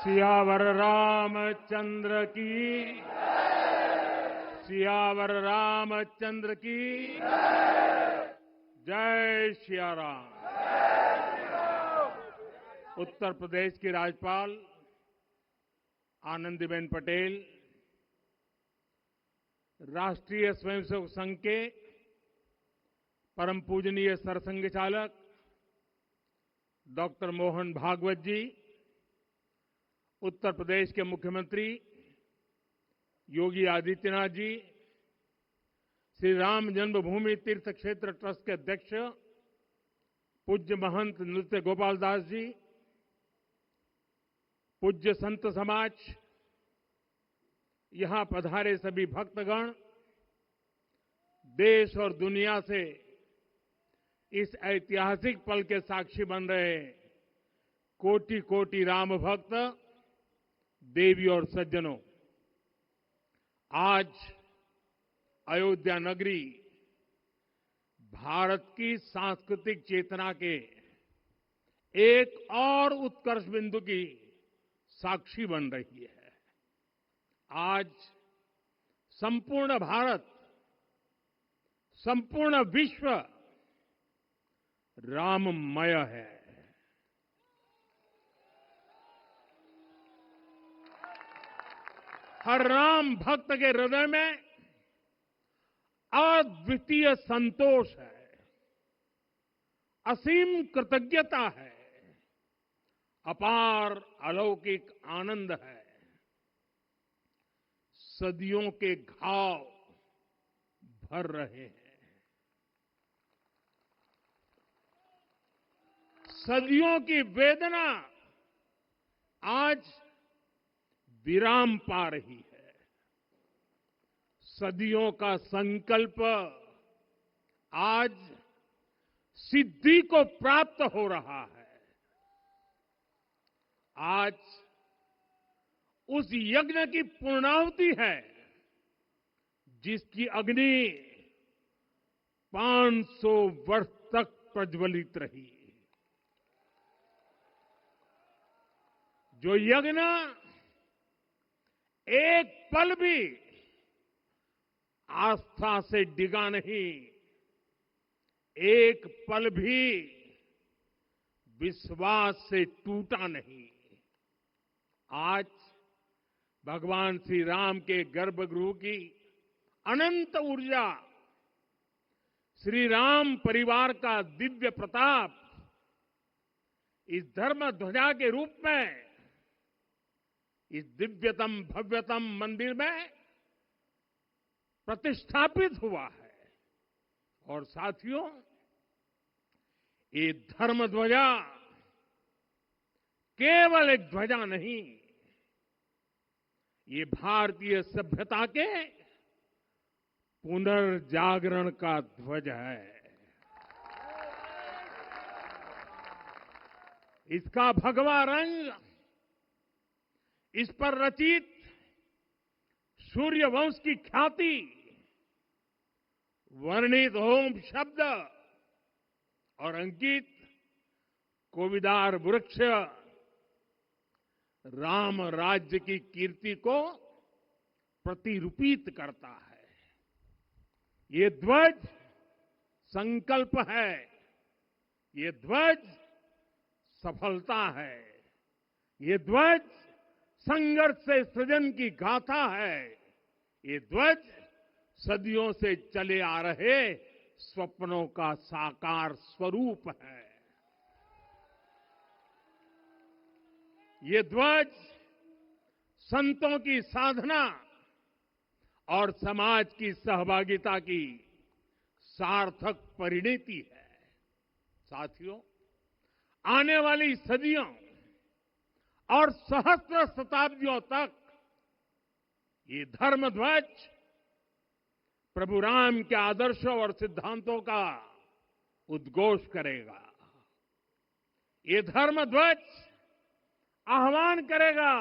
सियावर रामचंद्र की, सियावर रामचंद्र की जय सिया राम। उत्तर प्रदेश की राज्यपाल आनंदीबेन पटेल, राष्ट्रीय स्वयंसेवक संघ के परम पूजनीय सरसंघ चालक डॉक्टर मोहन भागवत जी, उत्तर प्रदेश के मुख्यमंत्री योगी आदित्यनाथ जी, श्री राम जन्मभूमि तीर्थ क्षेत्र ट्रस्ट के अध्यक्ष पूज्य महंत नृत्य गोपाल दास जी, पूज्य संत समाज, यहां पधारे सभी भक्तगण, देश और दुनिया से इस ऐतिहासिक पल के साक्षी बन रहे कोटि कोटि राम भक्त, देवी और सज्जनों, आज अयोध्या नगरी भारत की सांस्कृतिक चेतना के एक और उत्कर्ष बिंदु की साक्षी बन रही है। आज संपूर्ण भारत, संपूर्ण विश्व राममय है। हर राम भक्त के हृदय में अद्वितीय संतोष है, असीम कृतज्ञता है, अपार अलौकिक आनंद है। सदियों के घाव भर रहे हैं, सदियों की वेदना आज विराम पा रही है, सदियों का संकल्प आज सिद्धि को प्राप्त हो रहा है। आज उस यज्ञ की पूर्णाहुति है जिसकी अग्नि 500 वर्ष तक प्रज्वलित रही, जो यज्ञ एक पल भी आस्था से डिगा नहीं, एक पल भी विश्वास से टूटा नहीं। आज भगवान श्री राम के गर्भगृह की अनंत ऊर्जा, श्री राम परिवार का दिव्य प्रताप इस धर्म ध्वजा के रूप में इस दिव्यतम भव्यतम मंदिर में प्रतिष्ठापित हुआ है। और साथियों, ये धर्म ध्वजा केवल एक ध्वजा नहीं, ये भारतीय सभ्यता के पुनर्जागरण का ध्वज है। इसका भगवा रंग, इस पर रचित सूर्यवंश की ख्याति, वर्णित ओम शब्द और अंकित कोविदार वृक्ष राम राज्य की कीर्ति को प्रतिरूपित करता है। ये ध्वज संकल्प है, ये ध्वज सफलता है, ये ध्वज संघर्ष से सृजन की गाथा है, ये ध्वज सदियों से चले आ रहे स्वप्नों का साकार स्वरूप है। ये ध्वज संतों की साधना और समाज की सहभागिता की सार्थक परिणति है। साथियों, आने वाली सदियों और सहस्त्र शताब्दियों तक ये धर्म ध्वज प्रभु राम के आदर्शों और सिद्धांतों का उद्घोष करेगा। ये धर्म ध्वज आह्वान करेगा,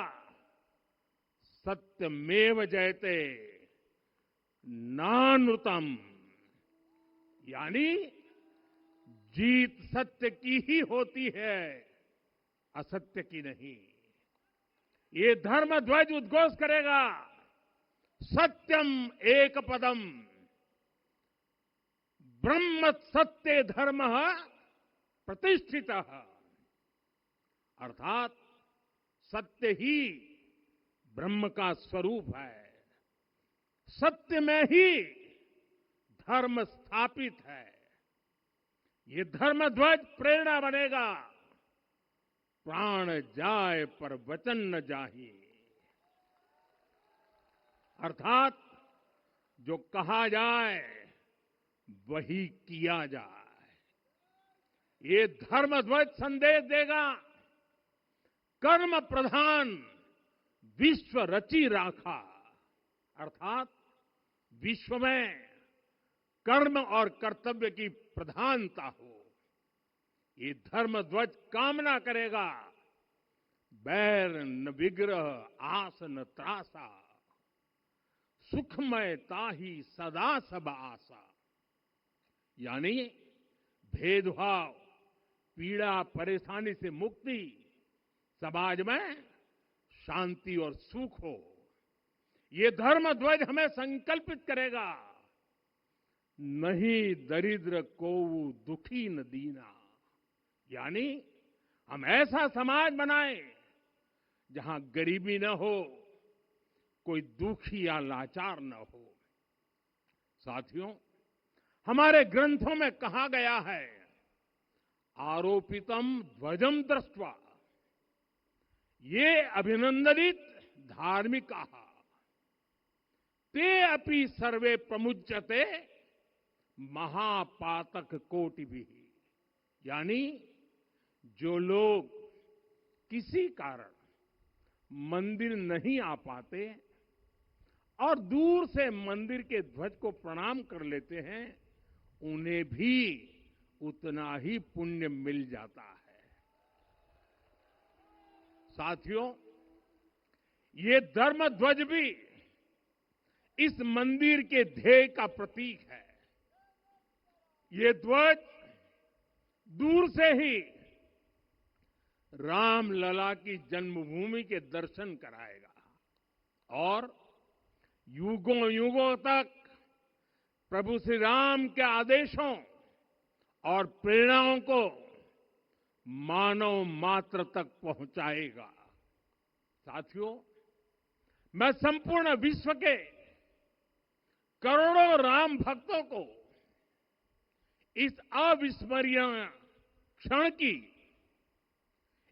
सत्यमेव जयते नानृतम, यानी जीत सत्य की ही होती है, असत्य की नहीं। ये धर्म ध्वज उद्घोष करेगा, सत्यम एक पदम, ब्रह्म सत्य धर्म प्रतिष्ठित, अर्थात सत्य ही ब्रह्म का स्वरूप है, सत्य में ही धर्म स्थापित है। ये धर्म ध्वज प्रेरणा बनेगा, प्राण जाए पर वचन न जाहि, अर्थात जो कहा जाए वही किया जाए। ये धर्म ध्वज संदेश देगा, कर्म प्रधान विश्व रची राखा, अर्थात विश्व में कर्म और कर्तव्य की प्रधानता हो। ये धर्म ध्वज कामना करेगा, बैर न विग्रह आस न त्रासा, सुखमय ताहि सदा सब आशा, यानी भेदभाव, पीड़ा, परेशानी से मुक्ति, समाज में शांति और सुख हो। ये धर्म ध्वज हमें संकल्पित करेगा, नहीं दरिद्र कोउ दुखी न दीना, यानी हम ऐसा समाज बनाएं जहां गरीबी न हो, कोई दुखी या लाचार न हो। साथियों, हमारे ग्रंथों में कहा गया है, आरोपितम ध्वजम दृष्ट्वा, ये अभिनंदनित धार्मिकाः ते अपि सर्वे प्रमुच्यते महापातक कोटिभिः, यानी जो लोग किसी कारण मंदिर नहीं आ पाते और दूर से मंदिर के ध्वज को प्रणाम कर लेते हैं, उन्हें भी उतना ही पुण्य मिल जाता है। साथियों, ये धर्म ध्वज भी इस मंदिर के ध्येय का प्रतीक है। ये ध्वज दूर से ही रामलला की जन्मभूमि के दर्शन कराएगा और युगों युगों तक प्रभु श्री राम के आदेशों और प्रेरणाओं को मानव मात्र तक पहुंचाएगा। साथियों, मैं संपूर्ण विश्व के करोड़ों राम भक्तों को इस अविस्मरणीय क्षण की,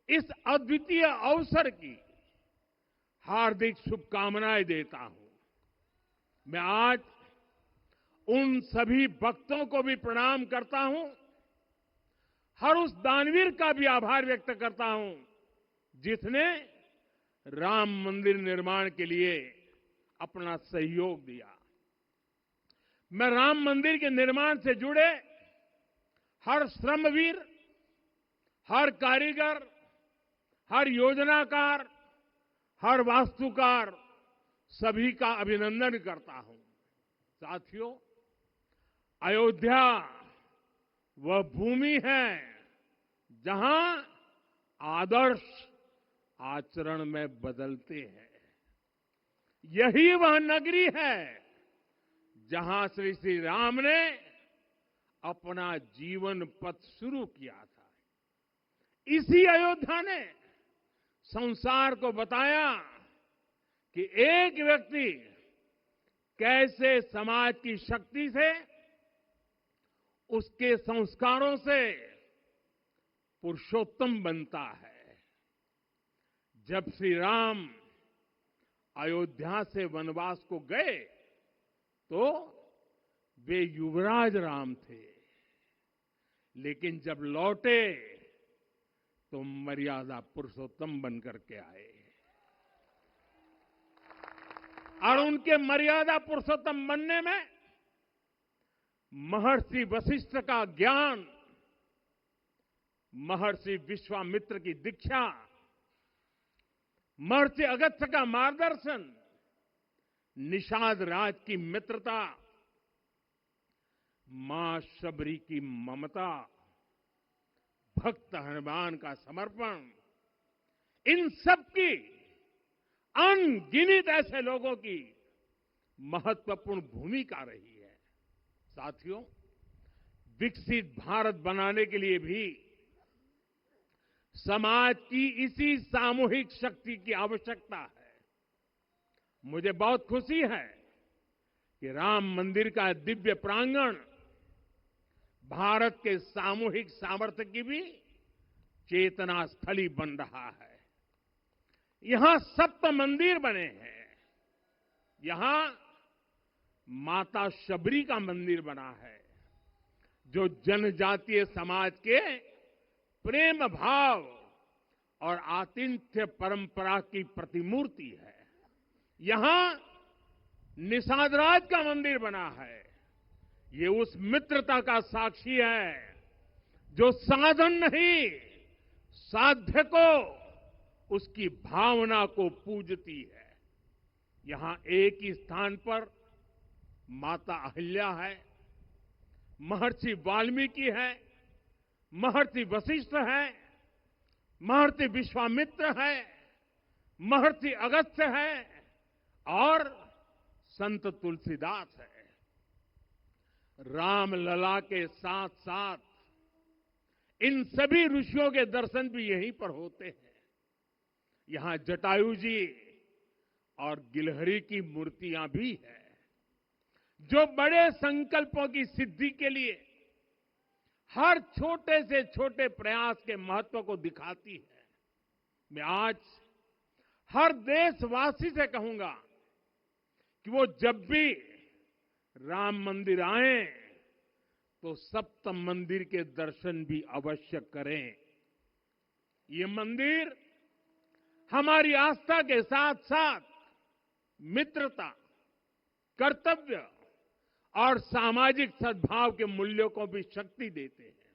इस अद्वितीय अवसर की हार्दिक शुभकामनाएं देता हूं। मैं आज उन सभी भक्तों को भी प्रणाम करता हूं, हर उस दानवीर का भी आभार व्यक्त करता हूं जिसने राम मंदिर निर्माण के लिए अपना सहयोग दिया। मैं राम मंदिर के निर्माण से जुड़े हर श्रमवीर, हर कारीगर, हर योजनाकार, हर वास्तुकार, सभी का अभिनंदन करता हूं। साथियों, अयोध्या वह भूमि है जहां आदर्श आचरण में बदलते हैं। यही वह नगरी है जहां श्री राम ने अपना जीवन पथ शुरू किया था। इसी अयोध्या ने संसार को बताया कि एक व्यक्ति कैसे समाज की शक्ति से, उसके संस्कारों से पुरुषोत्तम बनता है। जब श्री राम अयोध्या से वनवास को गए तो वे युवराज राम थे, लेकिन जब लौटे तो मर्यादा पुरुषोत्तम बनकर के आए और उनके मर्यादा पुरुषोत्तम बनने में महर्षि वशिष्ठ का ज्ञान, महर्षि विश्वामित्र की दीक्षा, महर्षि अगस्त्य का मार्गदर्शन, निषाद राज की मित्रता, मां शबरी की ममता, भक्त हनुमान का समर्पण, इन सब की अनगिनत ऐसे लोगों की महत्वपूर्ण भूमिका रही है। साथियों, विकसित भारत बनाने के लिए भी समाज की इसी सामूहिक शक्ति की आवश्यकता है। मुझे बहुत खुशी है कि राम मंदिर का दिव्य प्रांगण भारत के सामूहिक सामर्थ्य की भी चेतना स्थली बन रहा है। यहां 7 मंदिर बने हैं। यहां माता शबरी का मंदिर बना है, जो जनजातीय समाज के प्रेम भाव और आतिथ्य परंपरा की प्रतिमूर्ति है। यहां निषादराज का मंदिर बना है। ये उस मित्रता का साक्षी है जो साधन नहीं, साध्य को, उसकी भावना को पूजती है। यहां एक ही स्थान पर माता अहिल्या है, महर्षि वाल्मीकि है, महर्षि वशिष्ठ है, महर्षि विश्वामित्र है, महर्षि अगस्त्य है और संत तुलसीदास है। रामलला के साथ साथ इन सभी ऋषियों के दर्शन भी यहीं पर होते हैं। यहां जटायु जी और गिलहरी की मूर्तियां भी है, जो बड़े संकल्पों की सिद्धि के लिए हर छोटे से छोटे प्रयास के महत्व को दिखाती है। मैं आज हर देशवासी से कहूंगा कि वो जब भी राम मंदिर आए तो सप्त मंदिर के दर्शन भी अवश्य करें। ये मंदिर हमारी आस्था के साथ साथ मित्रता, कर्तव्य और सामाजिक सद्भाव के मूल्यों को भी शक्ति देते हैं।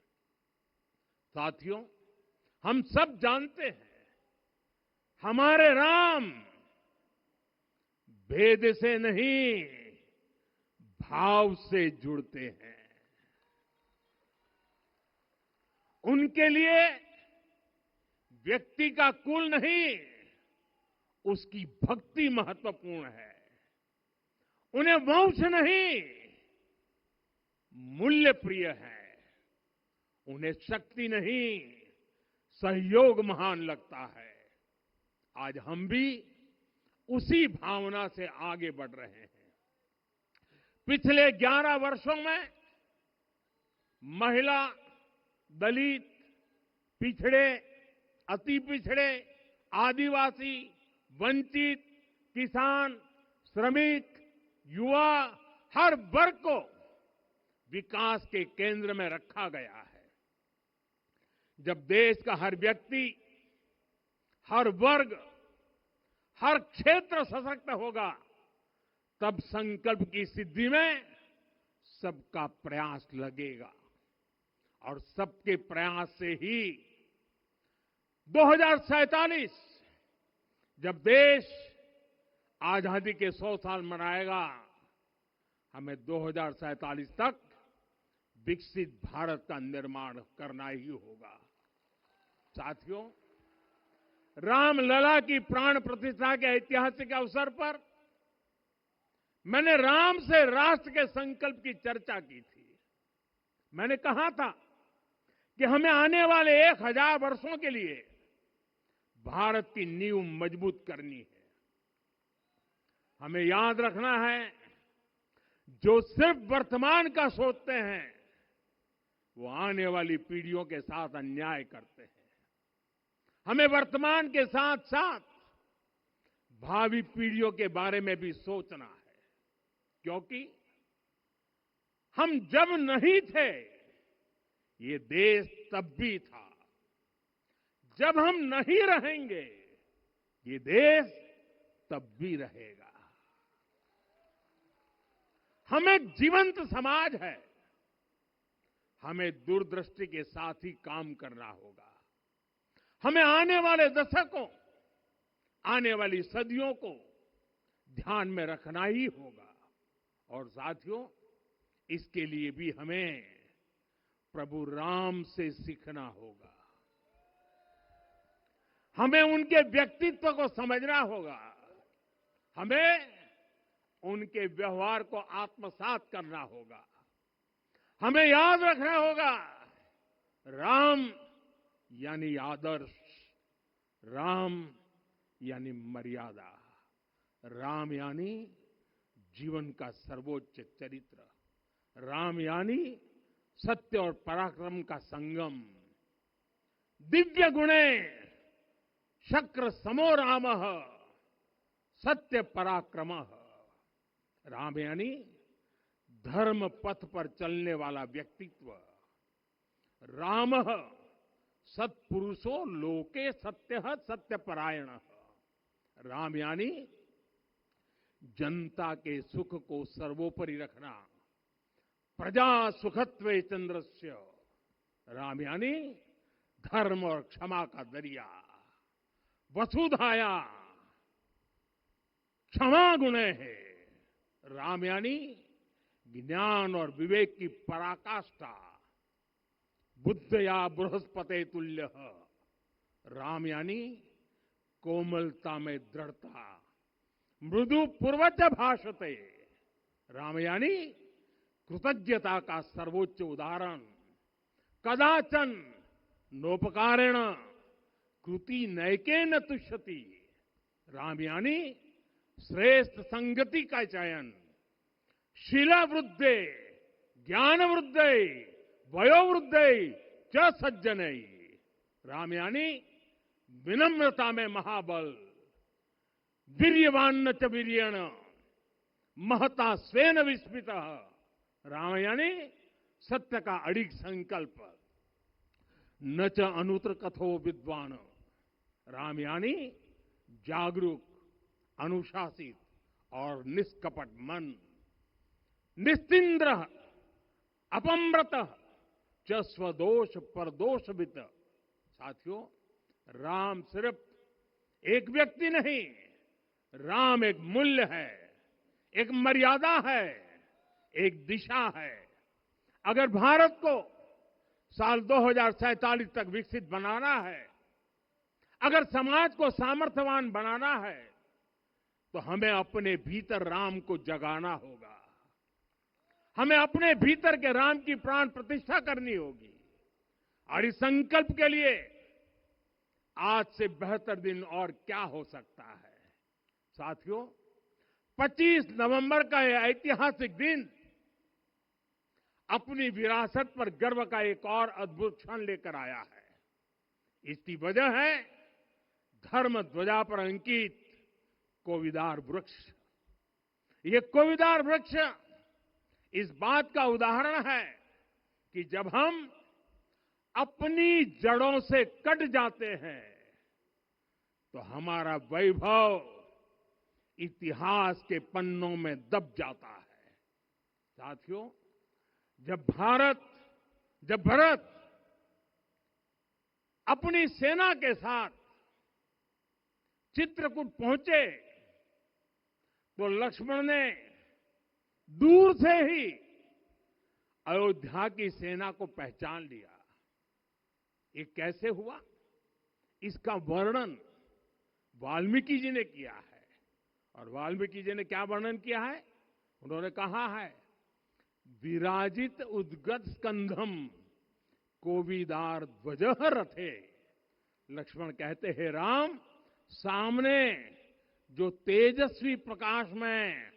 साथियों, हम सब जानते हैं हमारे राम भेद से नहीं, भाव से जुड़ते हैं। उनके लिए व्यक्ति का कुल नहीं, उसकी भक्ति महत्वपूर्ण है। उन्हें वंश नहीं, मूल्य प्रिय है। उन्हें शक्ति नहीं, सहयोग महान लगता है। आज हम भी उसी भावना से आगे बढ़ रहे हैं। पिछले 11 वर्षों में महिला, दलित, पिछड़े, अति पिछड़े, आदिवासी, वंचित, किसान, श्रमिक, युवा, हर वर्ग को विकास के केंद्र में रखा गया है। जब देश का हर व्यक्ति, हर वर्ग, हर क्षेत्र सशक्त होगा, तब संकल्प की सिद्धि में सबका प्रयास लगेगा और सबके प्रयास से ही 2047 जब देश आजादी के 100 साल मनाएगा, हमें 2047 तक विकसित भारत का निर्माण करना ही होगा। साथियों, रामलला की प्राण प्रतिष्ठा के ऐतिहासिक अवसर पर मैंने राम से राष्ट्र के संकल्प की चर्चा की थी। मैंने कहा था कि हमें आने वाले 1000 वर्षों के लिए भारत की नींव मजबूत करनी है। हमें याद रखना है, जो सिर्फ वर्तमान का सोचते हैं वो आने वाली पीढ़ियों के साथ अन्याय करते हैं। हमें वर्तमान के साथ साथ भावी पीढ़ियों के बारे में भी सोचना है, क्योंकि हम जब नहीं थे ये देश तब भी था, जब हम नहीं रहेंगे ये देश तब भी रहेगा। हम एक जीवंत समाज है, हमें दूरदृष्टि के साथ ही काम करना होगा। हमें आने वाले दशकों, आने वाली सदियों को ध्यान में रखना ही होगा। और साथियों, इसके लिए भी हमें प्रभु राम से सीखना होगा। हमें उनके व्यक्तित्व को समझना होगा। हमें उनके व्यवहार को आत्मसात करना होगा। हमें याद रखना होगा, राम यानी आदर्श, राम यानी मर्यादा, राम यानी जीवन का सर्वोच्च चरित्र, राम यानी सत्य और पराक्रम का संगम। दिव्य गुणे शक्र समो रामः सत्य पराक्रमः। राम यानी धर्म पथ पर चलने वाला व्यक्तित्व। रामः सत्पुरुषो लोके सत्यः सत्यपरायणः। राम यानी जनता के सुख को सर्वोपरि रखना। प्रजा सुखत्वे चंद्रस्य। राम यानी धर्म और क्षमा का दरिया। वसुधाया क्षमा गुणे है। राम यानी ज्ञान और विवेक की पराकाष्ठा। बुद्ध या बृहस्पति तुल्य। राम यानी कोमलता में दृढ़ता। मृदु पूर्वज भाषते। राम यानी कृतज्ञता का सर्वोच्च उदाहरण। कदाचन नोपकारेण कृति नैकेन तुष्यति। राम यानी श्रेष्ठ संगति का चयन। शीला वृद्धे ज्ञान वृद्धे वयोवृद्धे च सज्जने। राम यानी विनम्रता में महाबल। वीर्यवान च वीर्येण महता स्वेन विस्मितः। राम यानी सत्य का अडिग संकल्प। न च अनुत्र कथो विद्वान। राम यानी जागरूक, अनुशासित और निष्कपट मन। निस्तिंद्र अपम्रत च स्वदोष परदोषवित। साथियों, राम सिर्फ एक व्यक्ति नहीं, राम एक मूल्य है, एक मर्यादा है, एक दिशा है। अगर भारत को साल 2047 तक विकसित बनाना है, अगर समाज को सामर्थ्यवान बनाना है, तो हमें अपने भीतर राम को जगाना होगा। हमें अपने भीतर के राम की प्राण प्रतिष्ठा करनी होगी। और इस संकल्प के लिए आज से बेहतर दिन और क्या हो सकता है। साथियों, 25 नवंबर का यह ऐतिहासिक दिन अपनी विरासत पर गर्व का एक और अद्भुत क्षण लेकर आया है। इसकी वजह है धर्म ध्वजा पर अंकित कोविदार वृक्ष। ये कोविदार वृक्ष इस बात का उदाहरण है कि जब हम अपनी जड़ों से कट जाते हैं तो हमारा वैभव इतिहास के पन्नों में दब जाता है। साथियों, जब भरत अपनी सेना के साथ चित्रकूट पहुंचे तो लक्ष्मण ने दूर से ही अयोध्या की सेना को पहचान लिया। ये कैसे हुआ, इसका वर्णन वाल्मीकि जी ने किया है। और वाल्मीकि जी ने क्या वर्णन किया है? उन्होंने कहा है, विराजित उद्गत स्कंधम कोविदार ध्वजः रथे। लक्ष्मण कहते हैं, राम, सामने जो तेजस्वी प्रकाश में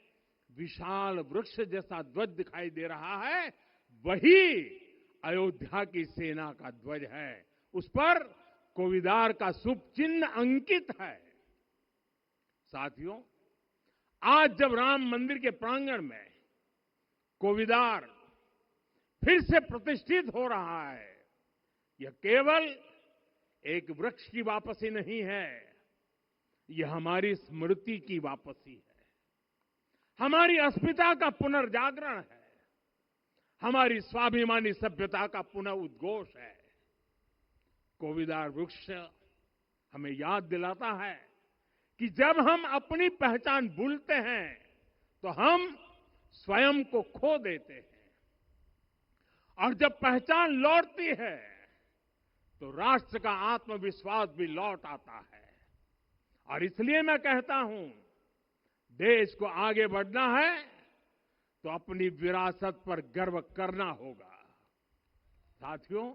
विशाल वृक्ष जैसा ध्वज दिखाई दे रहा है, वही अयोध्या की सेना का ध्वज है। उस पर कोविदार का शुभ चिन्ह अंकित है। साथियों, आज जब राम मंदिर के प्रांगण में कोविदार फिर से प्रतिष्ठित हो रहा है, यह केवल एक वृक्ष की वापसी नहीं है, यह हमारी स्मृति की वापसी है, हमारी अस्मिता का पुनर्जागरण है, हमारी स्वाभिमानी सभ्यता का पुनः उद्घोष है। कोविदार वृक्ष हमें याद दिलाता है कि जब हम अपनी पहचान भूलते हैं तो हम स्वयं को खो देते हैं, और जब पहचान लौटती है तो राष्ट्र का आत्मविश्वास भी लौट आता है। और इसलिए मैं कहता हूं, देश को आगे बढ़ना है तो अपनी विरासत पर गर्व करना होगा। साथियों,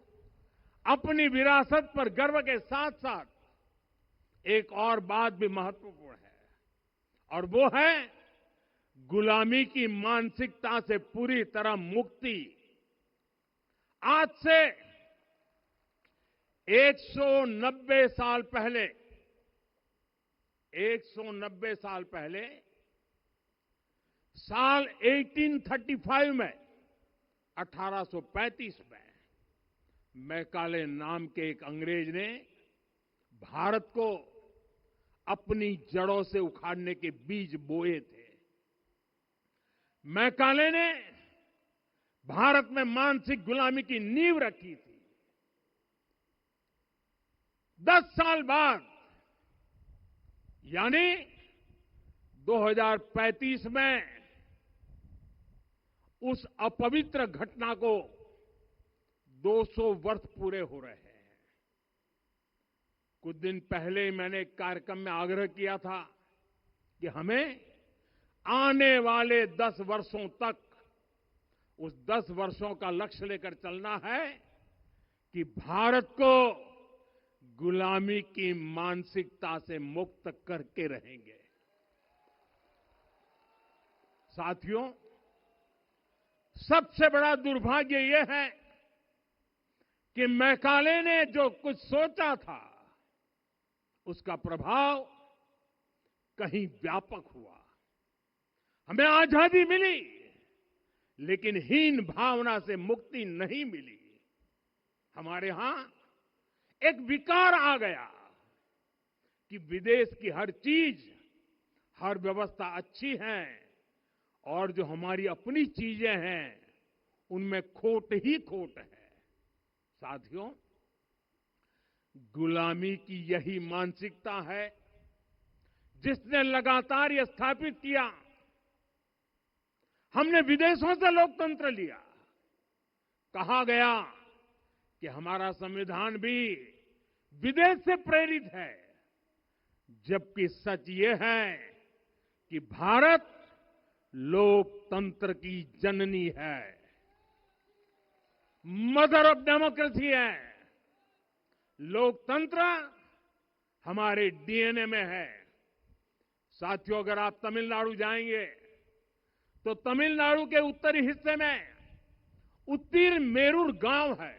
अपनी विरासत पर गर्व के साथ साथ एक और बात भी महत्वपूर्ण है, और वो है गुलामी की मानसिकता से पूरी तरह मुक्ति। आज से 190 साल पहले 190 साल पहले साल 1835 में 1835 में मैकाले नाम के एक अंग्रेज ने भारत को अपनी जड़ों से उखाड़ने के बीज बोए थे। मैकाले ने भारत में मानसिक गुलामी की नींव रखी थी। 10 साल बाद यानी 2035 में उस अपवित्र घटना को 200 वर्ष पूरे हो रहे हैं। कुछ दिन पहले मैंने एक कार्यक्रम में आग्रह किया था कि हमें आने वाले 10 वर्षों तक उस 10 वर्षों का लक्ष्य लेकर चलना है कि भारत को गुलामी की मानसिकता से मुक्त करके रहेंगे। साथियों, सबसे बड़ा दुर्भाग्य यह है कि मैकाले ने जो कुछ सोचा था उसका प्रभाव कहीं व्यापक हुआ। हमें आजादी मिली, लेकिन हीन भावना से मुक्ति नहीं मिली। हमारे यहां एक विकार आ गया कि विदेश की हर चीज, हर व्यवस्था अच्छी है और जो हमारी अपनी चीजें हैं उनमें खोट ही खोट है। साथियों, गुलामी की यही मानसिकता है जिसने लगातार यह स्थापित किया। हमने विदेशों से लोकतंत्र लिया। कहा गया कि हमारा संविधान भी विदेश से प्रेरित है, जबकि सच ये है कि भारत लोकतंत्र की जननी है, मदर ऑफ डेमोक्रेसी है। लोकतंत्र हमारे डीएनए में है। साथियों, अगर आप तमिलनाडु जाएंगे तो तमिलनाडु के उत्तरी हिस्से में उत्तीर मेरूर गांव है।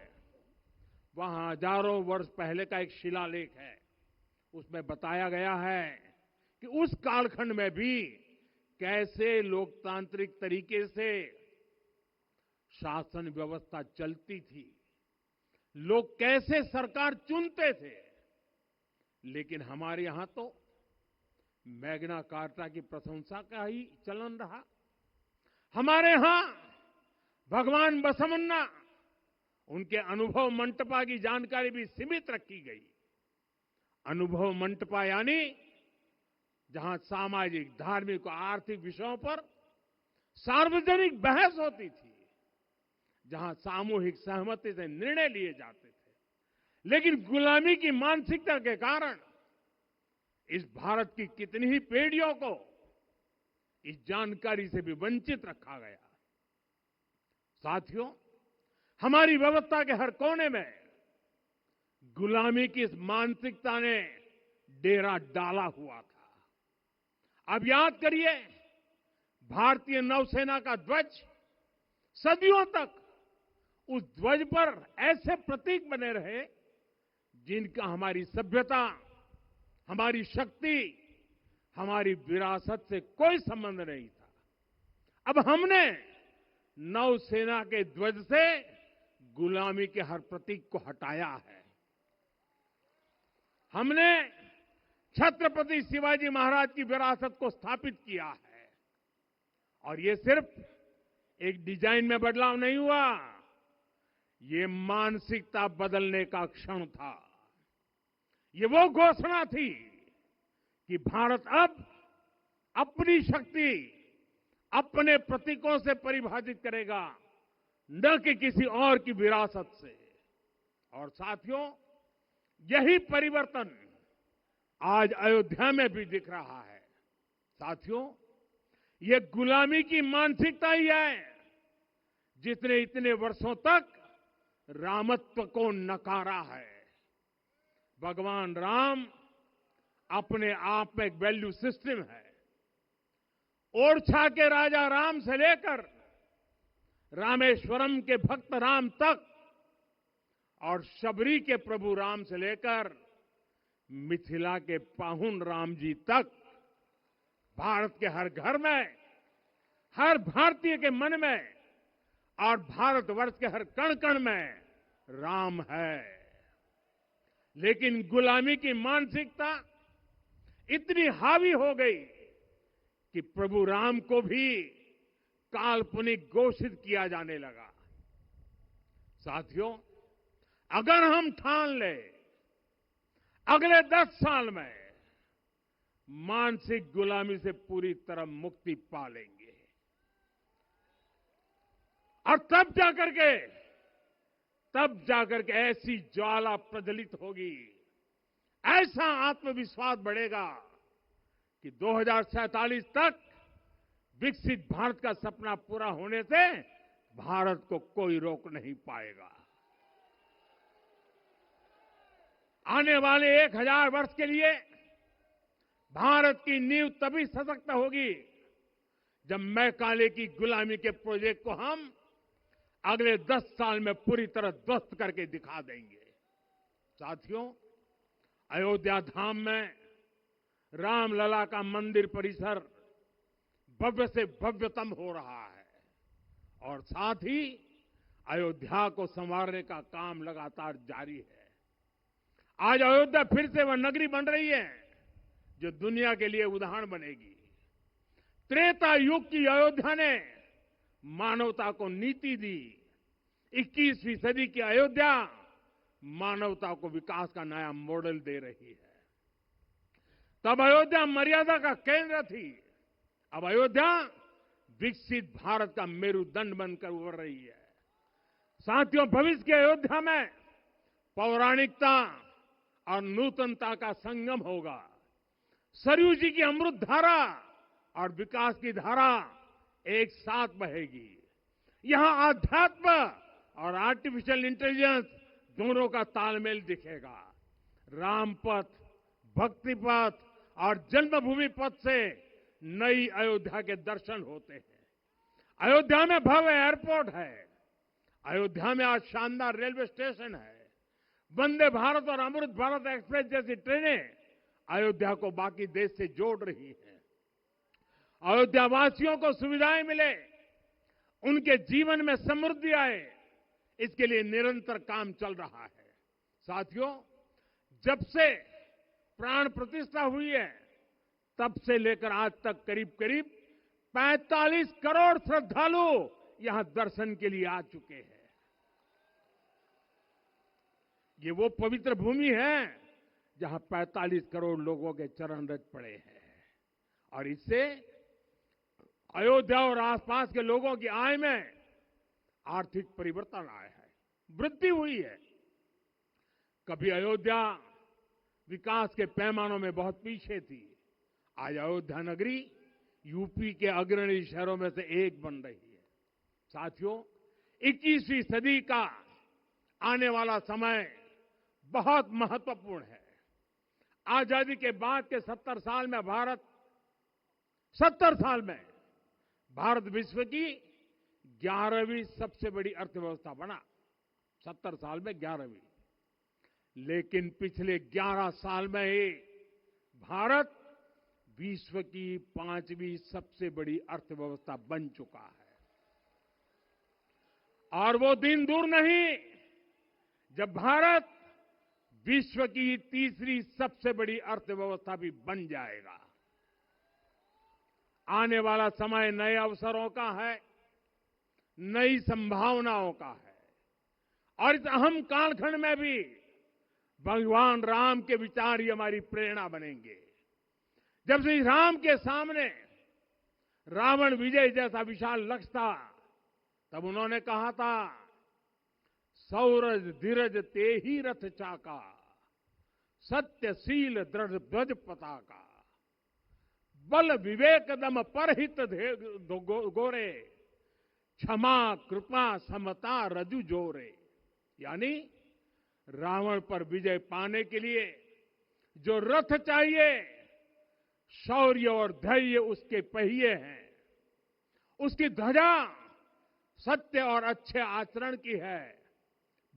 वहां हजारों वर्ष पहले का एक शिलालेख है। उसमें बताया गया है कि उस कालखंड में भी कैसे लोकतांत्रिक तरीके से शासन व्यवस्था चलती थी, लोग कैसे सरकार चुनते थे। लेकिन हमारे यहां तो मैग्ना कार्टा की प्रशंसा का ही चलन रहा। हमारे यहां भगवान बसवन्ना, उनके अनुभव मंटपा की जानकारी भी सीमित रखी गई। अनुभव मंटपा यानी जहां सामाजिक, धार्मिक और आर्थिक विषयों पर सार्वजनिक बहस होती थी, जहां सामूहिक सहमति से निर्णय लिए जाते थे। लेकिन गुलामी की मानसिकता के कारण इस भारत की कितनी ही पीढ़ियों को इस जानकारी से भी वंचित रखा गया। साथियों, हमारी व्यवस्था के हर कोने में गुलामी की इस मानसिकता ने डेरा डाला हुआ था। अब याद करिए, भारतीय नौसेना का ध्वज सदियों तक उस ध्वज पर ऐसे प्रतीक बने रहे जिनका हमारी सभ्यता, हमारी शक्ति, हमारी विरासत से कोई संबंध नहीं था। अब हमने नौसेना के ध्वज से गुलामी के हर प्रतीक को हटाया है। हमने छत्रपति शिवाजी महाराज की विरासत को स्थापित किया है। और ये सिर्फ एक डिजाइन में बदलाव नहीं हुआ, ये मानसिकता बदलने का क्षण था। ये वो घोषणा थी कि भारत अब अपनी शक्ति अपने प्रतीकों से परिभाषित करेगा, न कि किसी और की विरासत से। और साथियों, यही परिवर्तन आज अयोध्या में भी दिख रहा है। साथियों, ये गुलामी की मानसिकता ही है जिसने इतने वर्षों तक रामत्व को नकारा है। भगवान राम अपने आप में एक वैल्यू सिस्टम है। ओरछा के राजा राम से लेकर रामेश्वरम के भक्त राम तक और शबरी के प्रभु राम से लेकर मिथिला के पाहुन राम जी तक भारत के हर घर में, हर भारतीय के मन में और भारतवर्ष के हर कण कण में राम है। लेकिन गुलामी की मानसिकता इतनी हावी हो गई कि प्रभु राम को भी काल्पनिक घोषित किया जाने लगा। साथियों, अगर हम ठान ले अगले 10 साल में मानसिक गुलामी से पूरी तरह मुक्ति पा लेंगे और तब जाकर के ऐसी ज्वाला प्रज्वलित होगी, ऐसा आत्मविश्वास बढ़ेगा कि 2047 तक विकसित भारत का सपना पूरा होने से भारत को कोई रोक नहीं पाएगा। आने वाले 1000 वर्ष के लिए भारत की नींव तभी सशक्त होगी जब मैकाले की गुलामी के प्रोजेक्ट को हम अगले 10 साल में पूरी तरह ध्वस्त करके दिखा देंगे। साथियों, अयोध्या धाम में रामलला का मंदिर परिसर भव्य से भव्यतम हो रहा है और साथ ही अयोध्या को संवारने का काम लगातार जारी है। आज अयोध्या फिर से वह नगरी बन रही है जो दुनिया के लिए उदाहरण बनेगी। त्रेता युग की अयोध्या ने मानवता को नीति दी। 21वीं सदी की अयोध्या मानवता को विकास का नया मॉडल दे रही है। तब अयोध्या मर्यादा का केंद्र थी, अब अयोध्या विकसित भारत का मेरुदंड बनकर उभर रही है। साथियों, भविष्य की अयोध्या में पौराणिकता और नूतनता का संगम होगा। सरयू जी की अमृत धारा और विकास की धारा एक साथ बहेगी। यहां आध्यात्म और आर्टिफिशियल इंटेलिजेंस दोनों का तालमेल दिखेगा। राम पथ, भक्ति पथ और जन्मभूमि पथ से नई अयोध्या के दर्शन होते हैं। अयोध्या में भव्य एयरपोर्ट है। अयोध्या में आज शानदार रेलवे स्टेशन है। वंदे भारत और अमृत भारत एक्सप्रेस जैसी ट्रेनें अयोध्या को बाकी देश से जोड़ रही हैं। अयोध्या वासियों को सुविधाएं मिले, उनके जीवन में समृद्धि आए, इसके लिए निरंतर काम चल रहा है। साथियों, जब से प्राण प्रतिष्ठा हुई है तब से लेकर आज तक करीब करीब 45 करोड़ श्रद्धालु यहां दर्शन के लिए आ चुके हैं। ये वो पवित्र भूमि है जहां 45 करोड़ लोगों के चरण रज पड़े हैं और इससे अयोध्या और आसपास के लोगों की आय में आर्थिक परिवर्तन आया है, वृद्धि हुई है। कभी अयोध्या विकास के पैमानों में बहुत पीछे थी, आज अयोध्या नगरी यूपी के अग्रणी शहरों में से एक बन रही है। साथियों, 21वीं सदी का आने वाला समय बहुत महत्वपूर्ण है। आजादी के बाद के 70 साल में भारत विश्व की 11वीं सबसे बड़ी अर्थव्यवस्था बना। 70 साल में 11वीं। लेकिन पिछले 11 साल में ही भारत विश्व की 5वीं सबसे बड़ी अर्थव्यवस्था बन चुका है। और वो दिन दूर नहीं जब भारत विश्व की 3री सबसे बड़ी अर्थव्यवस्था भी बन जाएगा। आने वाला समय नए अवसरों का है, नई संभावनाओं का है और इस अहम कालखंड में भी भगवान राम के विचार ही हमारी प्रेरणा बनेंगे। जब श्री राम के सामने रावण विजय जैसा विशाल लक्ष्य था, तब उन्होंने कहा था, सौरज धीरज ते ही रथ चाका, सत्यशील दृढ़ ध्वज पताका, बल विवेक दम परहित गोरे, क्षमा कृपा समता रजु जोरे। यानी रावण पर विजय पाने के लिए जो रथ चाहिए, शौर्य और धैर्य उसके पहिए हैं, उसकी ध्वजा सत्य और अच्छे आचरण की है,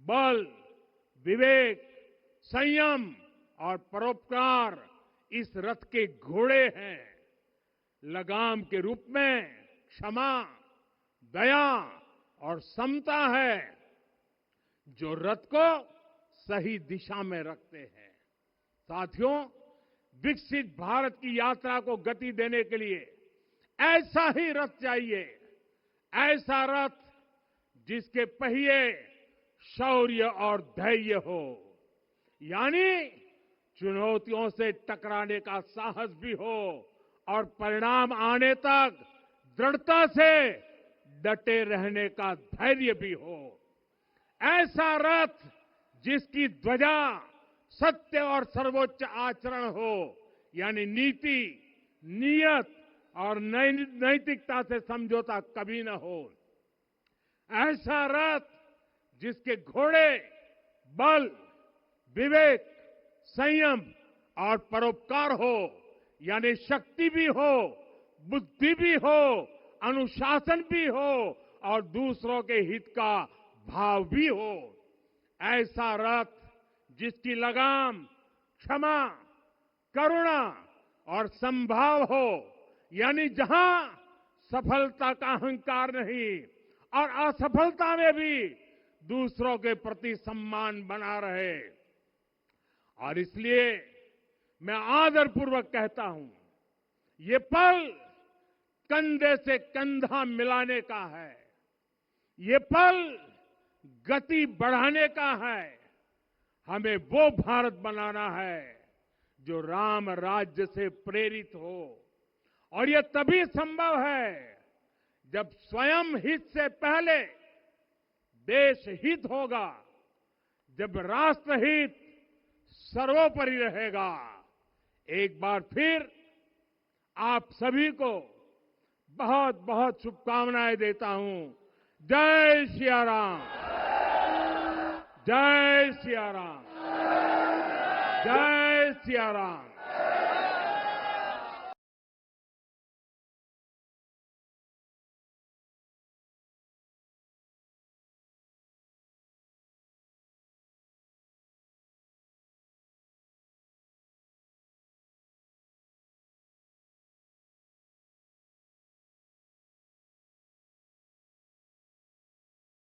बल विवेक संयम और परोपकार इस रथ के घोड़े हैं, लगाम के रूप में क्षमा दया और समता है जो रथ को सही दिशा में रखते हैं। साथियों, विकसित भारत की यात्रा को गति देने के लिए ऐसा ही रथ चाहिए, ऐसा रथ जिसके पहिए शौर्य और धैर्य हो, यानी चुनौतियों से टकराने का साहस भी हो और परिणाम आने तक दृढ़ता से डटे रहने का धैर्य भी हो। ऐसा रथ जिसकी ध्वजा सत्य और सर्वोच्च आचरण हो, यानी नीति नियत और नैतिकता से समझौता कभी न हो। ऐसा रथ जिसके घोड़े बल विवेक संयम और परोपकार हो, यानी शक्ति भी हो बुद्धि भी हो अनुशासन भी हो और दूसरों के हित का भाव भी हो। ऐसा रथ जिसकी लगाम क्षमा करुणा और संभाव हो, यानी जहां सफलता का अहंकार नहीं और असफलता में भी दूसरों के प्रति सम्मान बना रहे। और इसलिए मैं आदरपूर्वक कहता हूं, ये पल कंधे से कंधा मिलाने का है, ये पल गति बढ़ाने का है। हमें वो भारत बनाना है जो राम राज्य से प्रेरित हो, और ये तभी संभव है जब स्वयं हित से पहले देश हित होगा, जब राष्ट्र हित सर्वोपरि रहेगा। एक बार फिर आप सभी को बहुत बहुत शुभकामनाएं देता हूं। जय सिया राम, जय सिया राम, जय सिया राम।